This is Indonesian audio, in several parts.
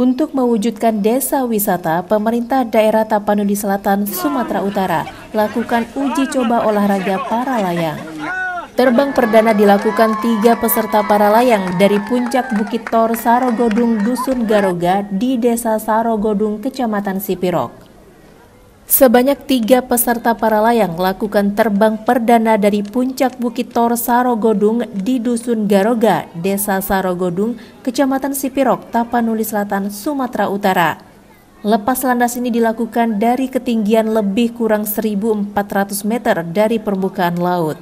Untuk mewujudkan desa wisata, pemerintah daerah Tapanuli Selatan, Sumatera Utara lakukan uji coba olahraga para layang. Terbang perdana dilakukan 3 peserta para layang dari puncak Bukit Tor Sarogodung, Dusun Garoga di Desa Sarogodung, Kecamatan Sipirok. Sebanyak 3 peserta para layang lakukan terbang perdana dari puncak Bukit Tor Sarogodung di Dusun Garoga, Desa Sarogodung, Kecamatan Sipirok, Tapanuli Selatan, Sumatera Utara. Lepas landas ini dilakukan dari ketinggian lebih kurang 1.400 meter dari permukaan laut.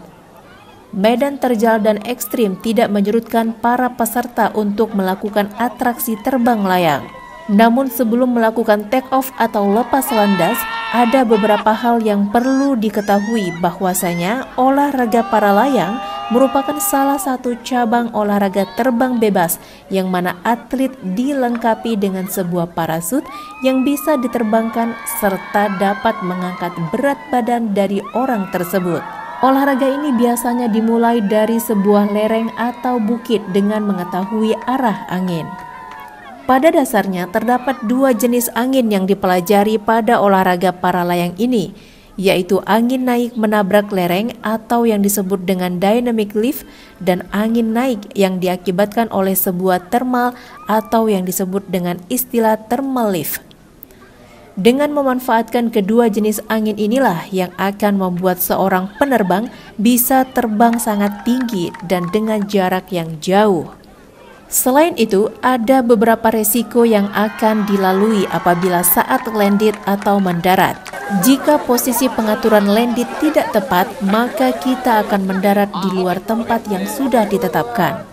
Medan terjal dan ekstrim tidak menyurutkan para peserta untuk melakukan atraksi terbang layang. Namun sebelum melakukan take off atau lepas landas, ada beberapa hal yang perlu diketahui bahwasanya olahraga para layang merupakan salah satu cabang olahraga terbang bebas yang mana atlet dilengkapi dengan sebuah parasut yang bisa diterbangkan serta dapat mengangkat berat badan dari orang tersebut. Olahraga ini biasanya dimulai dari sebuah lereng atau bukit dengan mengetahui arah angin. Pada dasarnya terdapat 2 jenis angin yang dipelajari pada olahraga para layang ini, yaitu angin naik menabrak lereng atau yang disebut dengan dynamic lift dan angin naik yang diakibatkan oleh sebuah thermal atau yang disebut dengan istilah thermal lift. Dengan memanfaatkan kedua jenis angin inilah yang akan membuat seorang penerbang bisa terbang sangat tinggi dan dengan jarak yang jauh. Selain itu, ada beberapa resiko yang akan dilalui apabila saat landed atau mendarat. Jika posisi pengaturan landed tidak tepat, maka kita akan mendarat di luar tempat yang sudah ditetapkan.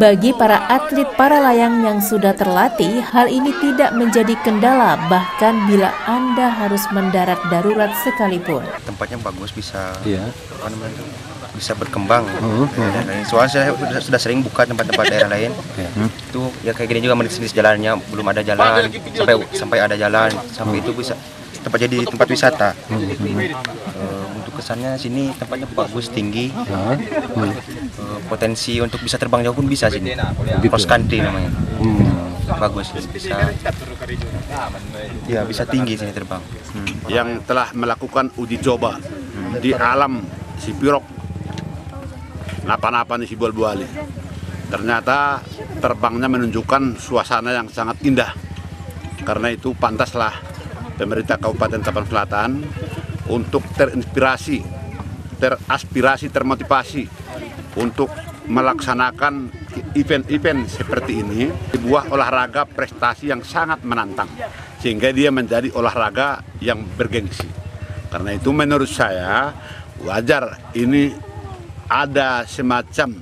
Bagi para atlet para layang yang sudah terlatih, hal ini tidak menjadi kendala bahkan bila Anda harus mendarat darurat sekalipun. Tempatnya bagus, bisa bisa berkembang. Soalnya saya sudah sering buka tempat-tempat daerah lain. Itu ya kayak gini juga menit jalannya belum ada jalan sampai ada jalan sampai itu bisa jadi tempat wisata. Untuk kesannya sini tempatnya bagus, tinggi. Potensi untuk bisa terbang jauh pun bisa sini. Cross country namanya. Bagus, bisa tinggi sini terbang. Yang telah melakukan uji coba di alam Sipirok, napa-napa nih Sibolbuali. Ternyata terbangnya menunjukkan suasana yang sangat indah. Karena itu pantaslah pemerintah Kabupaten Tapanuli Selatan untuk terinspirasi, teraspirasi, termotivasi untuk melaksanakan event-event seperti ini, sebuah olahraga prestasi yang sangat menantang, sehingga dia menjadi olahraga yang bergengsi. Karena itu menurut saya wajar ini ada semacam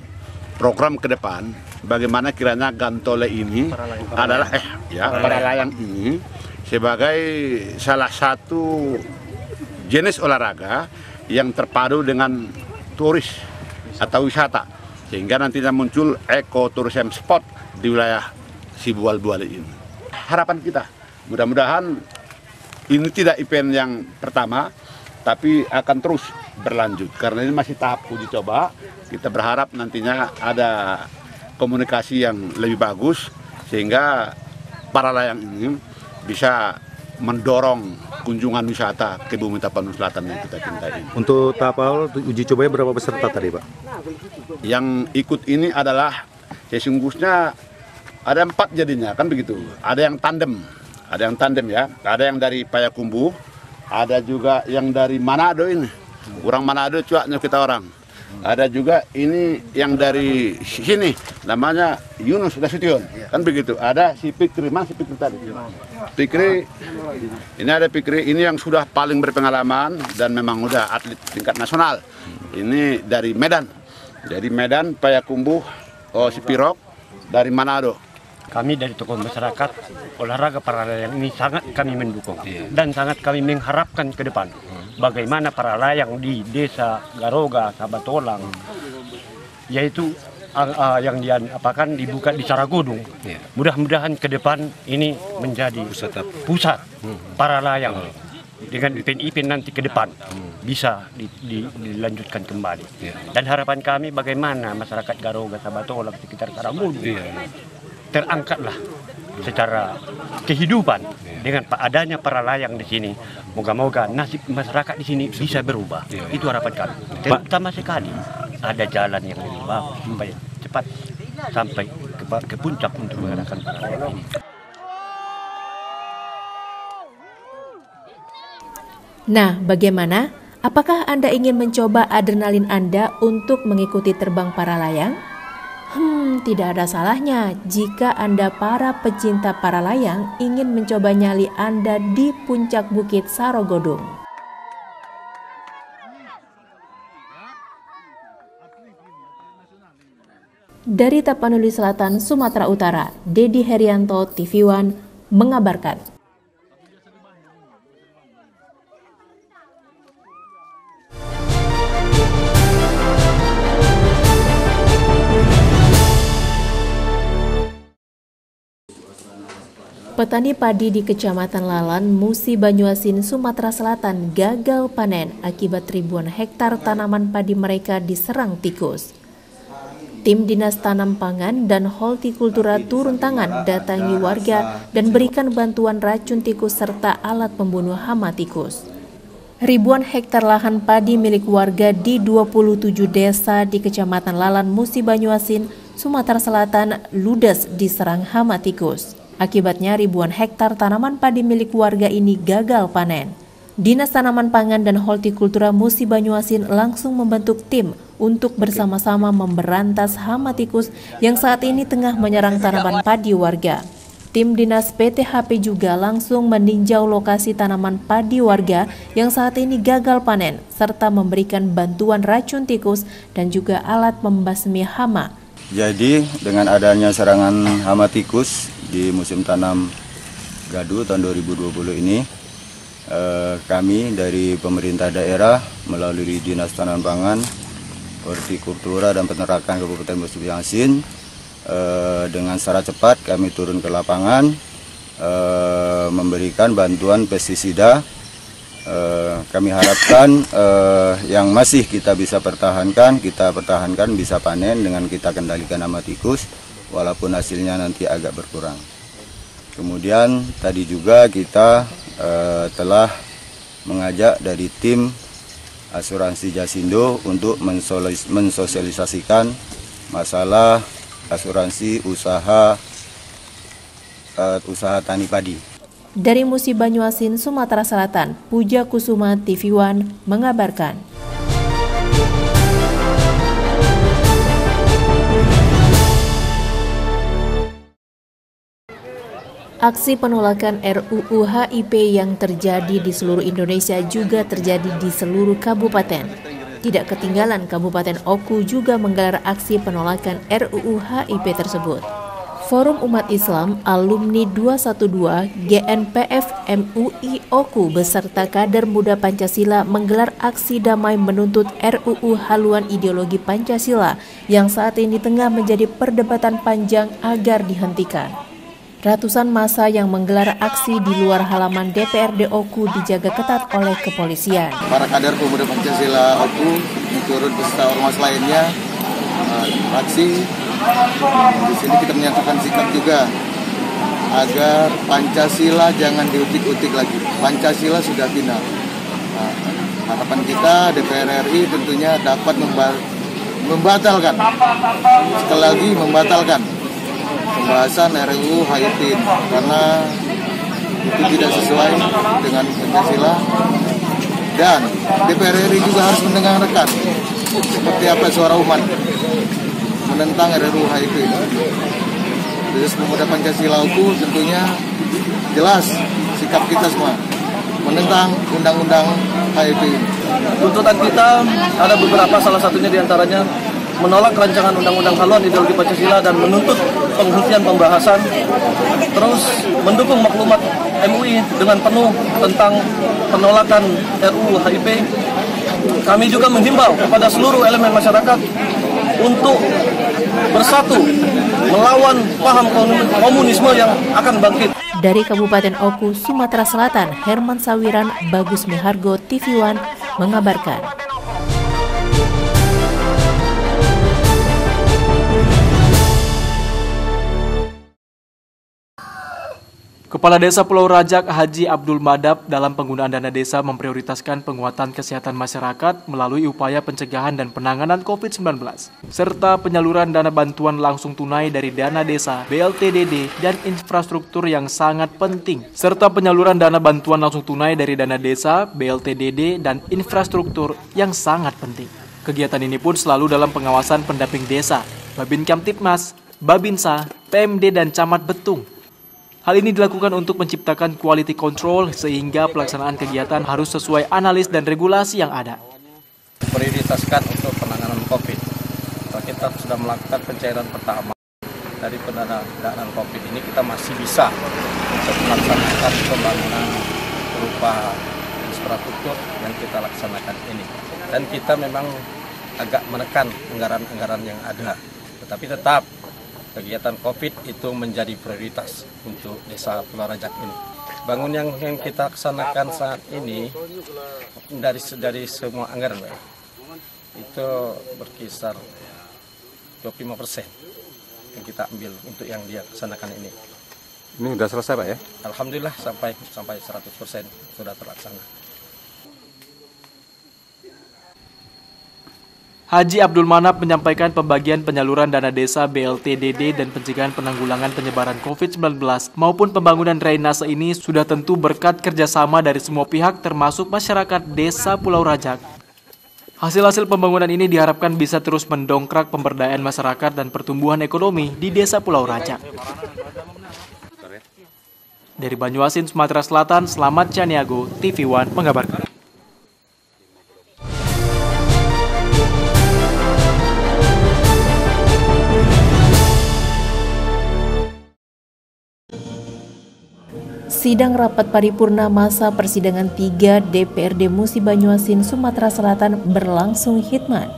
program ke depan bagaimana kiranya Gantole ini adalah para layang ini sebagai salah satu jenis olahraga yang terpadu dengan turis atau wisata, sehingga nantinya muncul ekoturism spot di wilayah Sibolbuali ini. Harapan kita mudah-mudahan ini tidak event yang pertama, tapi akan terus berlanjut karena ini masih tahap uji coba. Kita berharap nantinya ada komunikasi yang lebih bagus sehingga para layang ini bisa mendorong kunjungan wisata ke Bumi Tapanuli Selatan yang kita cintai. Untuk tahap awal uji cobanya berapa peserta tadi, Pak? Yang ikut ini adalah sesungguhnya ada 4 jadinya, kan begitu. Ada yang tandem ya. Ada yang dari Payakumbuh, ada juga yang dari Manado ini. Orang Manado cuaknya kita orang. Ada juga ini yang dari sini namanya Yunus Nasution, kan begitu. Ada si Fikri, mana si Fikri tadi? Fikri, ini ada Fikri, ini yang sudah paling berpengalaman dan memang udah atlet tingkat nasional. Ini dari Medan, Payakumbuh, Sipirok, dari Manado. Kami dari tokoh masyarakat, olahraga para layang ini sangat kami mendukung dan sangat kami mengharapkan ke depan. Bagaimana para layang di Desa Garoga, Sabatolang, yaitu yang dibuka di Sarogodung. Mudah-mudahan ke depan ini menjadi pusat para layang. Dengan event-event nanti ke depan bisa dilanjutkan kembali. Dan harapan kami bagaimana masyarakat Garoga, Sabatolang, sekitar Sarogodung terangkatlah secara kehidupan dengan adanya para layang di sini. Moga-moga nasib masyarakat di sini bisa berubah. Itu harapan kami. Terutama sekali ada jalan yang lebih bagus supaya cepat sampai ke puncak untuk mengadakan para layang ini. Nah, bagaimana? Apakah Anda ingin mencoba adrenalin Anda untuk mengikuti terbang para layang? Tidak ada salahnya jika Anda para pecinta para layang ingin mencoba nyali Anda di puncak Bukit Sarogodong. Dari Tapanuli Selatan, Sumatera Utara, Dedi Herianto, TV One, mengabarkan. Petani padi di Kecamatan Lalan, Musi Banyuasin, Sumatera Selatan gagal panen akibat ribuan hektar tanaman padi mereka diserang tikus. Tim Dinas Tanam Pangan dan Hortikultura turun tangan datangi warga dan berikan bantuan racun tikus serta alat pembunuh hama tikus. Ribuan hektar lahan padi milik warga di 27 desa di Kecamatan Lalan, Musi Banyuasin, Sumatera Selatan ludes diserang hama tikus. Akibatnya ribuan hektar tanaman padi milik warga ini gagal panen. Dinas Tanaman Pangan dan Hortikultura Musi Banyuasin langsung membentuk tim untuk bersama-sama memberantas hama tikus yang saat ini tengah menyerang tanaman padi warga. Tim Dinas PTHP juga langsung meninjau lokasi tanaman padi warga yang saat ini gagal panen serta memberikan bantuan racun tikus dan juga alat membasmi hama. Jadi dengan adanya serangan hama tikus di musim tanam gadu tahun 2020 ini, kami dari pemerintah daerah melalui Dinas Tanam Pangan, Hortikultura dan Peternakan Kabupaten Musi Banyuasin dengan secara cepat kami turun ke lapangan memberikan bantuan pestisida. Kami harapkan yang masih kita bisa pertahankan, bisa panen dengan kita kendalikan hama tikus, walaupun hasilnya nanti agak berkurang. Kemudian tadi juga kita telah mengajak dari tim asuransi Jasindo untuk mensosialisasikan masalah asuransi usaha tani padi. Dari Musi Banyuasin, Sumatera Selatan, Puja Kusuma, TV One mengabarkan. Aksi penolakan RUU HIP yang terjadi di seluruh Indonesia juga terjadi di seluruh kabupaten. Tidak ketinggalan, Kabupaten Oku juga menggelar aksi penolakan RUU HIP tersebut. Forum Umat Islam Alumni 212 GNPF MUI Oku beserta kader muda Pancasila menggelar aksi damai menuntut RUU haluan ideologi Pancasila yang saat ini tengah menjadi perdebatan panjang agar dihentikan. Ratusan massa yang menggelar aksi di luar halaman DPRD Oku dijaga ketat oleh kepolisian. Para kader pemuda Pancasila Oku turut beserta ormas lainnya aksi. Di sini kita menyatakan sikap juga agar Pancasila jangan diutik-utik lagi. Pancasila sudah final. Harapan kita DPR RI tentunya dapat membatalkan, sekali lagi membatalkan pembahasan RUU HIP karena itu tidak sesuai dengan Pancasila, dan DPR RI juga harus mendengarkan seperti apa suara umat menentang RUU HIP. Khusus pemuda Pancasila Oku tentunya jelas sikap kita semua menentang undang-undang HIP. Tuntutan kita ada beberapa, salah satunya diantaranya menolak rancangan undang-undang haluan ideologi Pancasila dan menuntut penghentian pembahasan, terus mendukung maklumat MUI dengan penuh tentang penolakan RUU HIP. Kami juga menghimbau kepada seluruh elemen masyarakat untuk bersatu melawan paham komunisme yang akan bangkit. Dari Kabupaten Oku, Sumatera Selatan, Herman Sawiran, Bagus Mihargo, TV One mengabarkan. Kepala Desa Pulau Rajak Haji Abdul Madab dalam penggunaan dana desa memprioritaskan penguatan kesehatan masyarakat melalui upaya pencegahan dan penanganan COVID-19, serta penyaluran dana bantuan langsung tunai dari dana desa, BLTDD, dan infrastruktur yang sangat penting, serta penyaluran dana bantuan langsung tunai dari dana desa, BLTDD, dan infrastruktur yang sangat penting. Kegiatan ini pun selalu dalam pengawasan pendamping desa, Babin Kamtipmas, Babinsa, PMD, dan Camat Betung. Hal ini dilakukan untuk menciptakan quality control sehingga pelaksanaan kegiatan harus sesuai analis dan regulasi yang ada. Prioritaskan untuk penanganan COVID. Kita sudah melakukan pencairan pertama dari pendanaan COVID ini, kita masih bisa untuk melaksanakan pembangunan berupa infrastruktur yang kita laksanakan ini. Dan kita memang agak menekan anggaran-anggaran yang ada, tetapi tetap kegiatan COVID itu menjadi prioritas untuk Desa Pulau Rajak ini. Bangun yang kita laksanakan saat ini dari semua anggaran, Pak, itu berkisar 25% yang kita ambil untuk yang dia laksanakan ini. Ini sudah selesai, Pak, ya? Alhamdulillah sampai 100% sudah terlaksana. Haji Abdul Manap menyampaikan pembagian penyaluran dana desa BLTDD dan pencegahan penanggulangan penyebaran COVID-19 maupun pembangunan drainase ini sudah tentu berkat kerjasama dari semua pihak termasuk masyarakat Desa Pulau Rajak. Hasil-hasil pembangunan ini diharapkan bisa terus mendongkrak pemberdayaan masyarakat dan pertumbuhan ekonomi di Desa Pulau Rajak. Dari Banyuasin, Sumatera Selatan, Slamet Caniago, TV One mengabarkan. Sidang rapat paripurna masa persidangan 3 DPRD Musi Banyuasin, Sumatera Selatan berlangsung khidmat.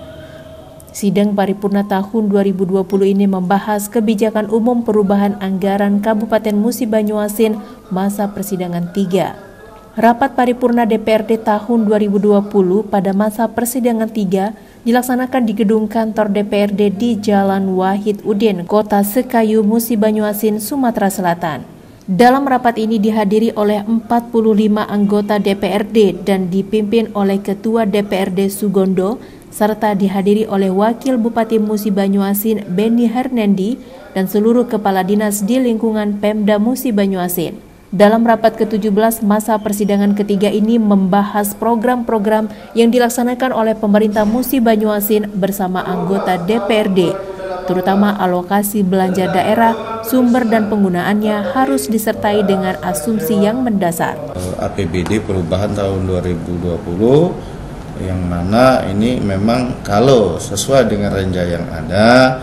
Sidang paripurna tahun 2020 ini membahas kebijakan umum perubahan anggaran Kabupaten Musi Banyuasin masa persidangan 3. Rapat paripurna DPRD tahun 2020 pada masa persidangan 3 dilaksanakan di gedung kantor DPRD di Jalan Wahid Udin, Kota Sekayu, Musi Banyuasin, Sumatera Selatan. Dalam rapat ini dihadiri oleh 45 anggota DPRD dan dipimpin oleh Ketua DPRD Sugondo, serta dihadiri oleh Wakil Bupati Musi Banyuasin Benny Hernendi dan seluruh kepala dinas di lingkungan Pemda Musi Banyuasin. Dalam rapat ke-17 masa persidangan ketiga ini membahas program-program yang dilaksanakan oleh pemerintah Musi Banyuasin bersama anggota DPRD, terutama alokasi belanja daerah, sumber dan penggunaannya harus disertai dengan asumsi yang mendasar. APBD perubahan tahun 2020 yang mana ini memang kalau sesuai dengan renja yang ada,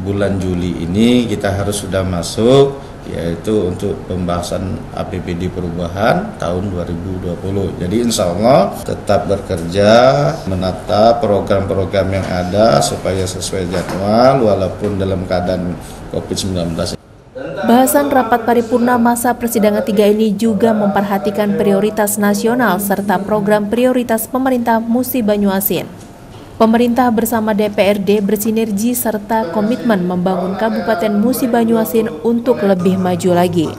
bulan Juli ini kita harus sudah masuk yaitu untuk pembahasan APBD perubahan tahun 2020. Jadi insya Allah tetap bekerja menata program-program yang ada supaya sesuai jadwal walaupun dalam keadaan COVID-19. Bahasan rapat paripurna masa persidangan 3 ini juga memperhatikan prioritas nasional serta program prioritas pemerintah Musi Banyuasin. Pemerintah bersama DPRD bersinergi serta komitmen membangun Kabupaten Musi Banyuasin untuk lebih maju lagi.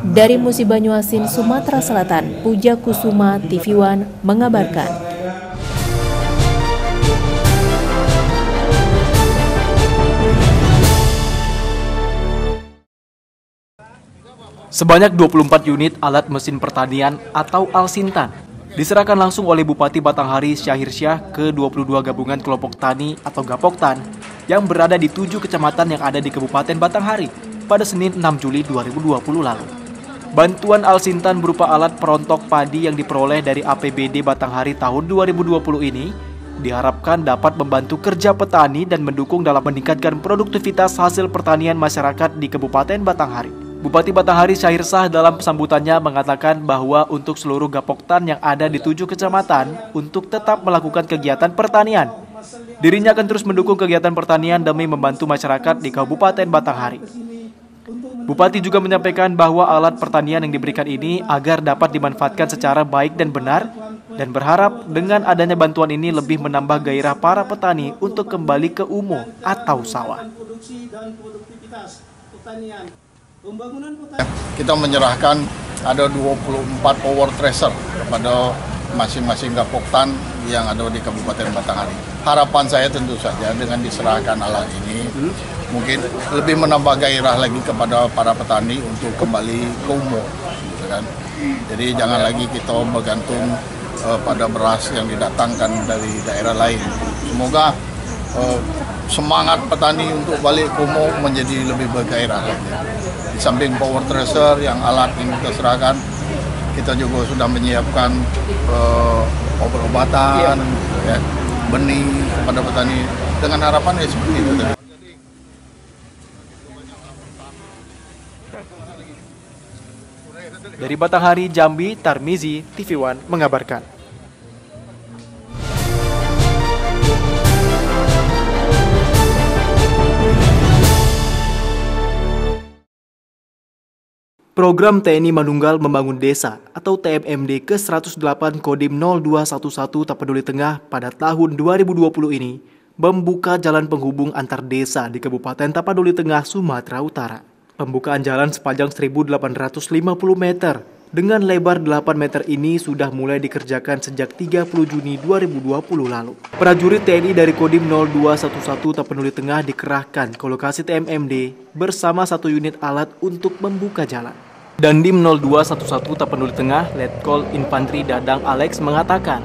Dari Musi Banyuasin, Sumatera Selatan, Puja Kusuma, TV One mengabarkan. Sebanyak 24 unit alat mesin pertanian atau Alsintan diserahkan langsung oleh Bupati Batanghari Syahir Syah ke 22 gabungan kelompok tani atau Gapoktan yang berada di 7 kecamatan yang ada di Kabupaten Batanghari pada Senin 6 Juli 2020 lalu. Bantuan Alsintan berupa alat perontok padi yang diperoleh dari APBD Batanghari tahun 2020 ini diharapkan dapat membantu kerja petani dan mendukung dalam meningkatkan produktivitas hasil pertanian masyarakat di Kabupaten Batanghari. Bupati Batanghari Syahir Syah dalam sambutannya mengatakan bahwa untuk seluruh Gapoktan yang ada di 7 kecamatan untuk tetap melakukan kegiatan pertanian. Dirinya akan terus mendukung kegiatan pertanian demi membantu masyarakat di Kabupaten Batanghari. Bupati juga menyampaikan bahwa alat pertanian yang diberikan ini agar dapat dimanfaatkan secara baik dan benar dan berharap dengan adanya bantuan ini lebih menambah gairah para petani untuk kembali ke umo atau sawah. Kita menyerahkan ada 24 power tracer kepada masing-masing Gapoktan yang ada di Kabupaten Batanghari. Harapan saya tentu saja dengan diserahkan alat ini mungkin lebih menambah gairah lagi kepada para petani untuk kembali ke umur, gitu kan. Jadi jangan lagi kita bergantung pada beras yang didatangkan dari daerah lain. Semoga semangat petani untuk balik ke umur menjadi lebih bergairah lagi. Di samping power tracer yang alat yang kita serahkan, kita juga sudah menyiapkan obat-obatan, ya, benih kepada petani dengan harapan ya seperti itu tadi. Dari Batanghari, Jambi, Tarmizi, TV One mengabarkan. Program TNI Manunggal Membangun Desa atau TMMD ke-108 Kodim 0211 Tapanuli Tengah pada tahun 2020 ini membuka jalan penghubung antar desa di Kabupaten Tapanuli Tengah, Sumatera Utara. Pembukaan jalan sepanjang 1.850 meter dengan lebar 8 meter ini sudah mulai dikerjakan sejak 30 Juni 2020 lalu. Prajurit TNI dari Kodim 0211 Tapanuli Tengah dikerahkan ke lokasi TMMD bersama 1 unit alat untuk membuka jalan. Dandim 0211 Tapanuli Tengah, Letkol Infantri Dadang Alex mengatakan,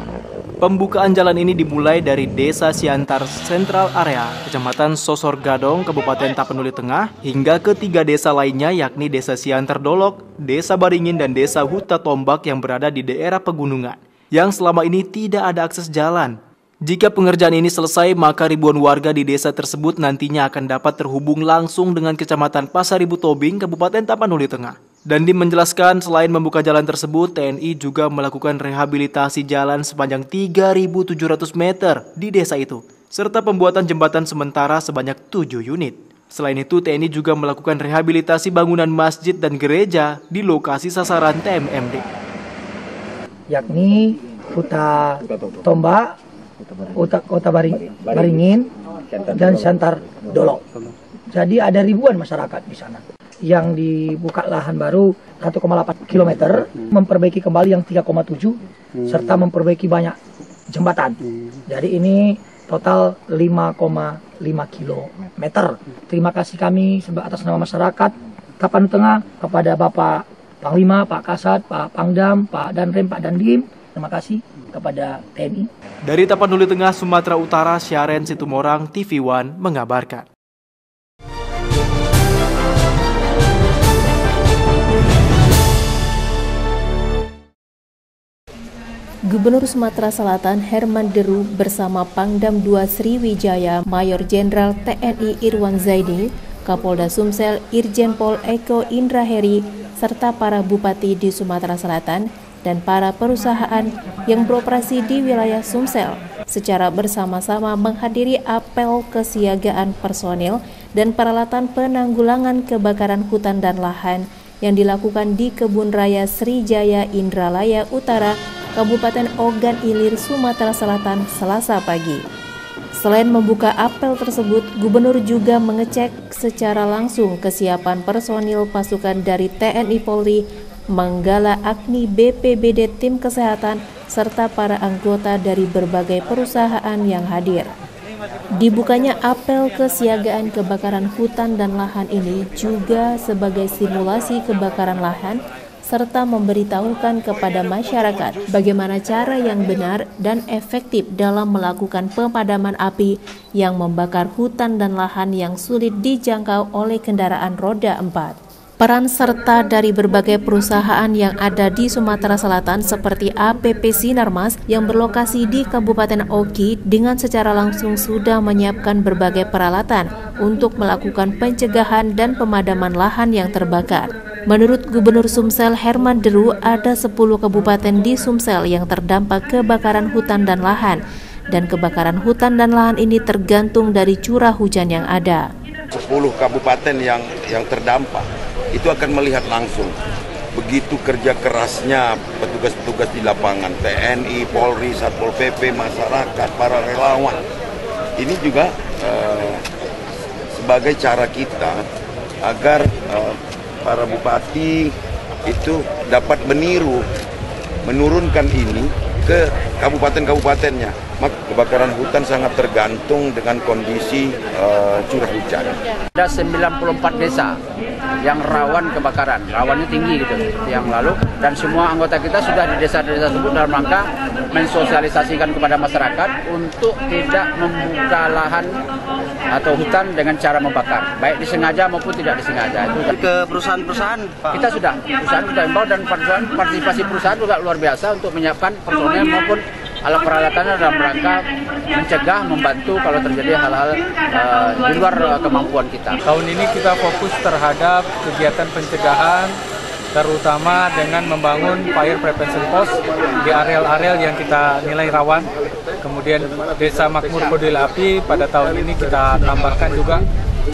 pembukaan jalan ini dimulai dari Desa Siantar Sentral Area, Kecamatan Sosor Gadong, Kabupaten Tapanuli Tengah, hingga ke 3 desa lainnya yakni Desa Siantar Dolok, Desa Baringin, dan Desa Huta Tombak yang berada di daerah pegunungan, yang selama ini tidak ada akses jalan. Jika pengerjaan ini selesai, maka ribuan warga di desa tersebut nantinya akan dapat terhubung langsung dengan Kecamatan Pasaribu Tobing, Kabupaten Tapanuli Tengah. Dandim menjelaskan selain membuka jalan tersebut, TNI juga melakukan rehabilitasi jalan sepanjang 3.700 meter di desa itu, serta pembuatan jembatan sementara sebanyak 7 unit. Selain itu, TNI juga melakukan rehabilitasi bangunan masjid dan gereja di lokasi sasaran TMMD. Yakni Huta Tombak, Kota Baringin, dan Siantar Dolok. Jadi ada ribuan masyarakat di sana. Yang dibuka lahan baru 1,8 km, memperbaiki kembali yang 3,7, serta memperbaiki banyak jembatan. Jadi ini total 5,5 km. Terima kasih kami atas nama masyarakat Tapanuli Tengah kepada Bapak Panglima, Pak Kasat, Pak Pangdam, Pak Danrem, Pak Dandim. Terima kasih kepada TNI. Dari Tapanuli Tengah, Sumatera Utara, Syaren Situmorang, TV One mengabarkan. Gubernur Sumatera Selatan Herman Deru bersama Pangdam II Sriwijaya Mayor Jenderal TNI Irwan Zaidi, Kapolda Sumsel Irjen Pol Eko Indra Heri, serta para bupati di Sumatera Selatan dan para perusahaan yang beroperasi di wilayah Sumsel secara bersama-sama menghadiri apel kesiagaan personil dan peralatan penanggulangan kebakaran hutan dan lahan yang dilakukan di Kebun Raya Srijaya Indralaya Utara, Kabupaten Ogan Ilir, Sumatera Selatan, Selasa pagi. Selain membuka apel tersebut, Gubernur juga mengecek secara langsung kesiapan personil pasukan dari TNI Polri, Manggala Agni BPBD tim kesehatan, serta para anggota dari berbagai perusahaan yang hadir. Dibukanya apel kesiagaan kebakaran hutan dan lahan ini juga sebagai simulasi kebakaran lahan serta memberitahukan kepada masyarakat bagaimana cara yang benar dan efektif dalam melakukan pemadaman api yang membakar hutan dan lahan yang sulit dijangkau oleh kendaraan roda 4. Peran serta dari berbagai perusahaan yang ada di Sumatera Selatan seperti APP Sinarmas yang berlokasi di Kabupaten Oki dengan secara langsung sudah menyiapkan berbagai peralatan untuk melakukan pencegahan dan pemadaman lahan yang terbakar. Menurut Gubernur Sumsel Herman Deru, ada 10 kabupaten di Sumsel yang terdampak kebakaran hutan dan lahan, dan kebakaran hutan dan lahan ini tergantung dari curah hujan yang ada. 10 kabupaten yang terdampak itu akan melihat langsung begitu kerja kerasnya petugas-petugas di lapangan, TNI, Polri, Satpol PP, masyarakat, para relawan. Ini juga sebagai cara kita agar para bupati itu dapat menurunkan ini ke kabupaten-kabupatennya. Maka kebakaran hutan sangat tergantung dengan kondisi curah hujan. Ada 94 desa yang rawan kebakaran, rawannya tinggi gitu seperti yang lalu, dan semua anggota kita sudah di desa-desa tersebut dalam rangka mensosialisasikan kepada masyarakat untuk tidak membuka lahan atau hutan dengan cara membakar, baik disengaja maupun tidak disengaja. Itu ke perusahaan-perusahaan kita sudah imbau, dan partisipasi perusahaan juga luar biasa untuk menyiapkan personel maupun alat peralatannya dalam rangka mencegah, membantu kalau terjadi hal-hal di luar kemampuan kita. Tahun ini kita fokus terhadap kegiatan pencegahan, terutama dengan membangun fire prevention post di areal-areal yang kita nilai rawan. Kemudian Desa Makmur Kodil Api pada tahun ini kita tambahkan juga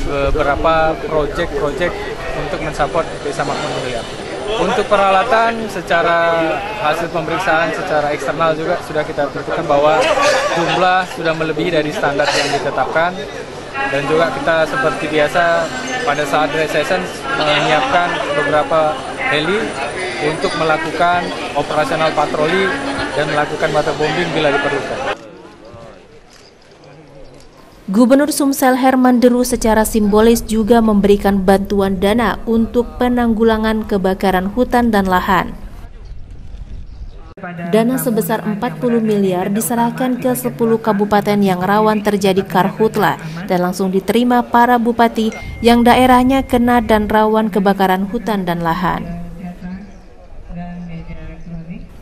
beberapa proyek-proyek untuk mensupport Desa Makmur Kodil Api. Untuk peralatan, secara hasil pemeriksaan secara eksternal juga sudah kita tentukan bahwa jumlah sudah melebihi dari standar yang ditetapkan, dan juga kita seperti biasa pada saat dry season menyiapkan beberapa heli untuk melakukan operasional patroli dan melakukan waterbombing bila diperlukan. Gubernur Sumsel Herman Deru secara simbolis juga memberikan bantuan dana untuk penanggulangan kebakaran hutan dan lahan. Dana sebesar 40 miliar diserahkan ke 10 kabupaten yang rawan terjadi karhutla dan langsung diterima para bupati yang daerahnya kena dan rawan kebakaran hutan dan lahan.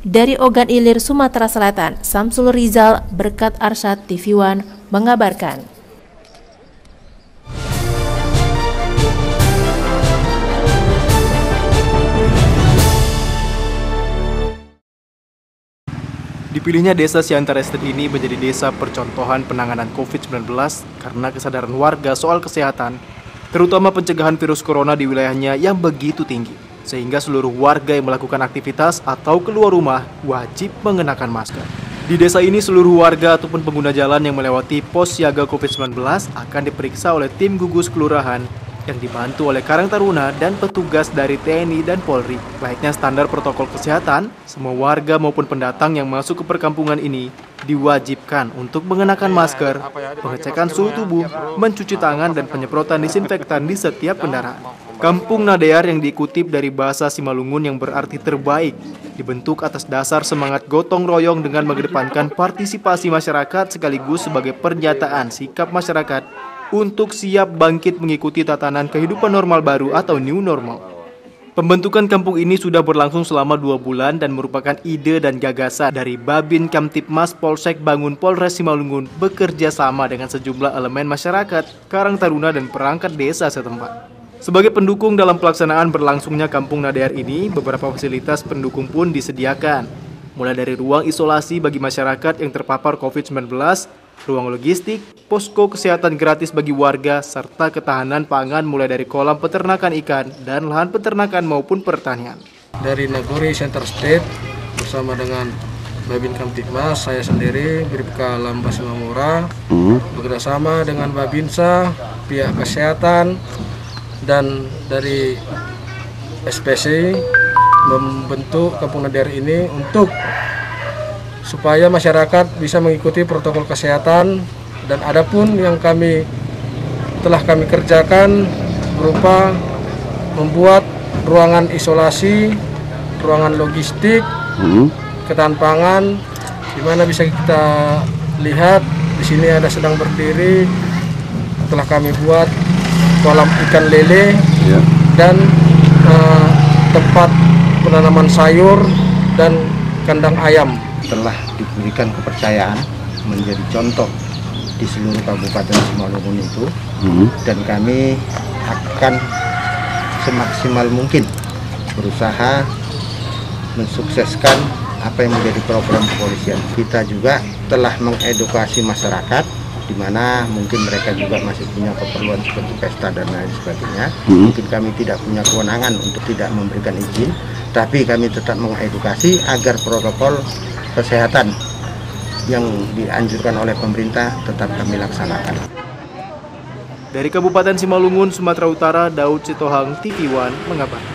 Dari Ogan Ilir, Sumatera Selatan, Samsul Rizal, Berkat Arsyad, TV One mengabarkan. Dipilihnya desa Siantar Estate ini menjadi desa percontohan penanganan COVID-19 karena kesadaran warga soal kesehatan, terutama pencegahan virus corona di wilayahnya yang begitu tinggi, sehingga seluruh warga yang melakukan aktivitas atau keluar rumah wajib mengenakan masker. Di desa ini seluruh warga ataupun pengguna jalan yang melewati pos siaga COVID-19 akan diperiksa oleh tim gugus kelurahan yang dibantu oleh Karang Taruna dan petugas dari TNI dan Polri. Layaknya standar protokol kesehatan, semua warga maupun pendatang yang masuk ke perkampungan ini diwajibkan untuk mengenakan masker, pengecekan suhu tubuh, mencuci tangan, dan penyemprotan disinfektan di setiap kendaraan. Kampung Nadear yang dikutip dari bahasa Simalungun yang berarti terbaik, dibentuk atas dasar semangat gotong royong dengan mengedepankan partisipasi masyarakat sekaligus sebagai pernyataan sikap masyarakat untuk siap bangkit mengikuti tatanan kehidupan normal baru atau new normal. Pembentukan kampung ini sudah berlangsung selama 2 bulan dan merupakan ide dan gagasan dari Babin Kamtipmas Polsek Bangun Polres Simalungun bekerja sama dengan sejumlah elemen masyarakat, Karang Taruna, dan perangkat desa setempat. Sebagai pendukung dalam pelaksanaan berlangsungnya Kampung Nadear ini, beberapa fasilitas pendukung pun disediakan, mulai dari ruang isolasi bagi masyarakat yang terpapar COVID-19, ruang logistik, posko kesehatan gratis bagi warga, serta ketahanan pangan mulai dari kolam peternakan ikan dan lahan peternakan maupun pertanian. Dari Nagori Center State bersama dengan Babin Kamtipmas, saya sendiri Bribka Lambas Mamora, bekerjasama dengan Babinsa, pihak kesehatan, dan dari SPC membentuk Kampung Nadear ini untuk supaya masyarakat bisa mengikuti protokol kesehatan, dan adapun yang telah kami kerjakan berupa membuat ruangan isolasi, ruangan logistik, ketahanan pangan, di mana bisa kita lihat di sini ada sedang berdiri, telah kami buat kolam ikan lele dan tempat penanaman sayur dan kandang ayam. Telah diberikan kepercayaan menjadi contoh di seluruh Kabupaten Simalungun itu, dan kami akan semaksimal mungkin berusaha mensukseskan apa yang menjadi program kepolisian. Kita juga telah mengedukasi masyarakat, di mana mungkin mereka juga masih punya keperluan seperti pesta dan lain sebagainya. Mungkin kami tidak punya kewenangan untuk tidak memberikan izin, tapi kami tetap mengedukasi agar protokol kesehatan yang dianjurkan oleh pemerintah tetap kami laksanakan. Dari Kabupaten Simalungun, Sumatera Utara, Daud Sitohang, TV One mengabarkan.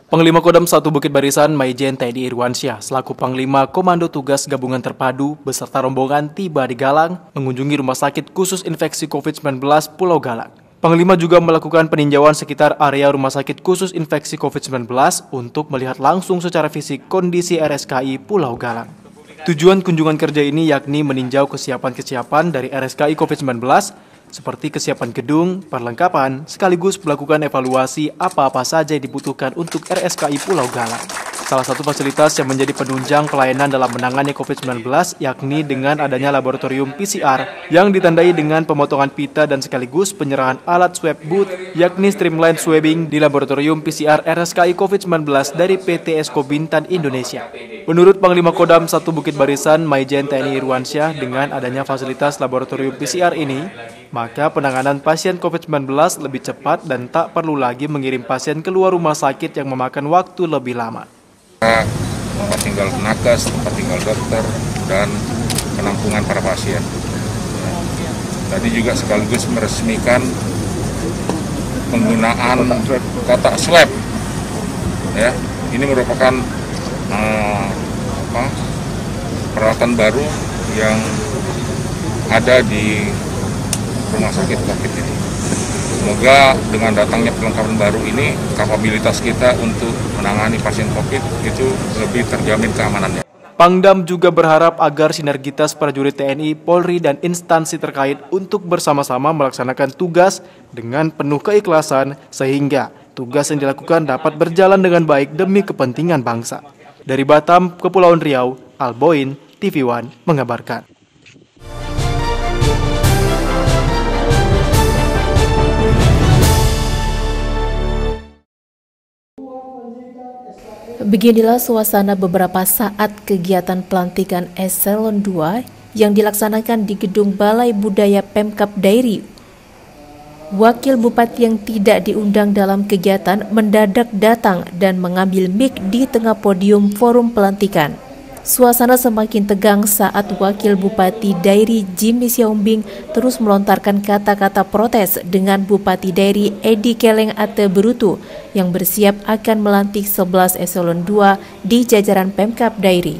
Panglima Kodam 1 Bukit Barisan Maijen TNI Irwansyah selaku Panglima Komando Tugas Gabungan Terpadu beserta rombongan tiba di Galang mengunjungi Rumah Sakit Khusus Infeksi COVID-19 Pulau Galang. Panglima juga melakukan peninjauan sekitar area Rumah Sakit Khusus Infeksi COVID-19 untuk melihat langsung secara fisik kondisi RSKI Pulau Galang. Tujuan kunjungan kerja ini yakni meninjau kesiapan-kesiapan dari RSKI COVID-19 seperti kesiapan gedung, perlengkapan, sekaligus melakukan evaluasi apa-apa saja yang dibutuhkan untuk RSKI Pulau Galang. Salah satu fasilitas yang menjadi penunjang pelayanan dalam menangani COVID-19 yakni dengan adanya laboratorium PCR yang ditandai dengan pemotongan pita dan sekaligus penyerahan alat swab booth yakni streamline swabbing di laboratorium PCR RSKI COVID-19 dari PT Esko Bintan Indonesia. Menurut Panglima Kodam 1 Bukit Barisan Maijen TNI Irwansyah, dengan adanya fasilitas laboratorium PCR ini, maka penanganan pasien COVID-19 lebih cepat dan tak perlu lagi mengirim pasien keluar rumah sakit yang memakan waktu lebih lama. Tempat tinggal nakes, tempat tinggal dokter, dan penampungan para pasien. Tadi juga sekaligus meresmikan penggunaan kotak swab. Ya, ini merupakan peralatan baru yang ada di rumah sakit COVID ini. Semoga dengan datangnya perlengkapan baru ini, kapabilitas kita untuk menangani pasien COVID itu lebih terjamin keamanannya. Pangdam juga berharap agar sinergitas prajurit TNI, Polri, dan instansi terkait untuk bersama-sama melaksanakan tugas dengan penuh keikhlasan sehingga tugas yang dilakukan dapat berjalan dengan baik demi kepentingan bangsa. Dari Batam, Kepulauan Riau, Alboin, TV One mengabarkan. Beginilah suasana beberapa saat kegiatan pelantikan Eselon 2 yang dilaksanakan di Gedung Balai Budaya Pemkab Dairi. Wakil Bupati yang tidak diundang dalam kegiatan mendadak datang dan mengambil mic di tengah podium forum pelantikan. Suasana semakin tegang saat Wakil Bupati Dairi Jimmy Siombing terus melontarkan kata-kata protes dengan Bupati Dairi Edi Keleng Ate Berutu yang bersiap akan melantik 11 Eselon 2 di jajaran Pemkab Dairi.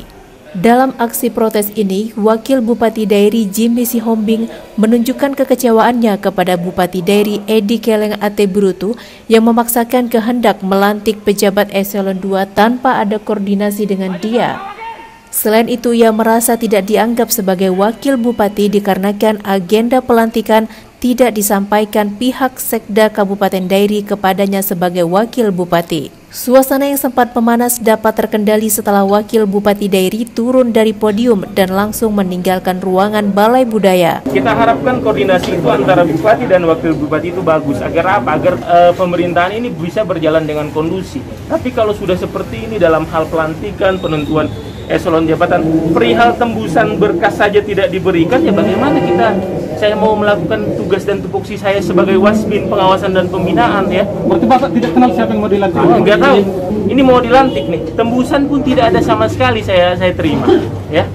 Dalam aksi protes ini, Wakil Bupati Dairi Jimmy Siombing menunjukkan kekecewaannya kepada Bupati Dairi Edi Keleng Ate Berutu yang memaksakan kehendak melantik pejabat Eselon 2 tanpa ada koordinasi dengan dia. Selain itu, ia merasa tidak dianggap sebagai wakil bupati dikarenakan agenda pelantikan tidak disampaikan pihak Sekda Kabupaten Dairi kepadanya sebagai wakil bupati. Suasana yang sempat memanas dapat terkendali setelah Wakil Bupati Dairi turun dari podium dan langsung meninggalkan ruangan Balai Budaya. Kita harapkan koordinasi itu antara bupati dan wakil bupati itu bagus. Agar apa? Agar pemerintahan ini bisa berjalan dengan kondusif. Tapi kalau sudah seperti ini dalam hal pelantikan, penentuan eselon jabatan, perihal tembusan berkas saja tidak diberikan, ya bagaimana saya mau melakukan tugas dan tupoksi saya sebagai wasbin pengawasan dan pembinaan ya. Berarti Bapak tidak kenal siapa yang mau dilantik? Enggak tahu. Ini mau dilantik nih. Tembusan pun tidak ada sama sekali saya terima ya.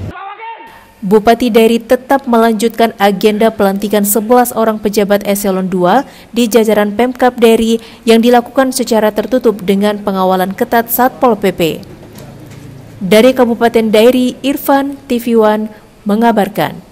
Bupati Dairi tetap melanjutkan agenda pelantikan 11 orang pejabat Eselon 2 di jajaran Pemkab Dairi yang dilakukan secara tertutup dengan pengawalan ketat Satpol PP. Dari Kabupaten Dairi, Irfan, TV One mengabarkan.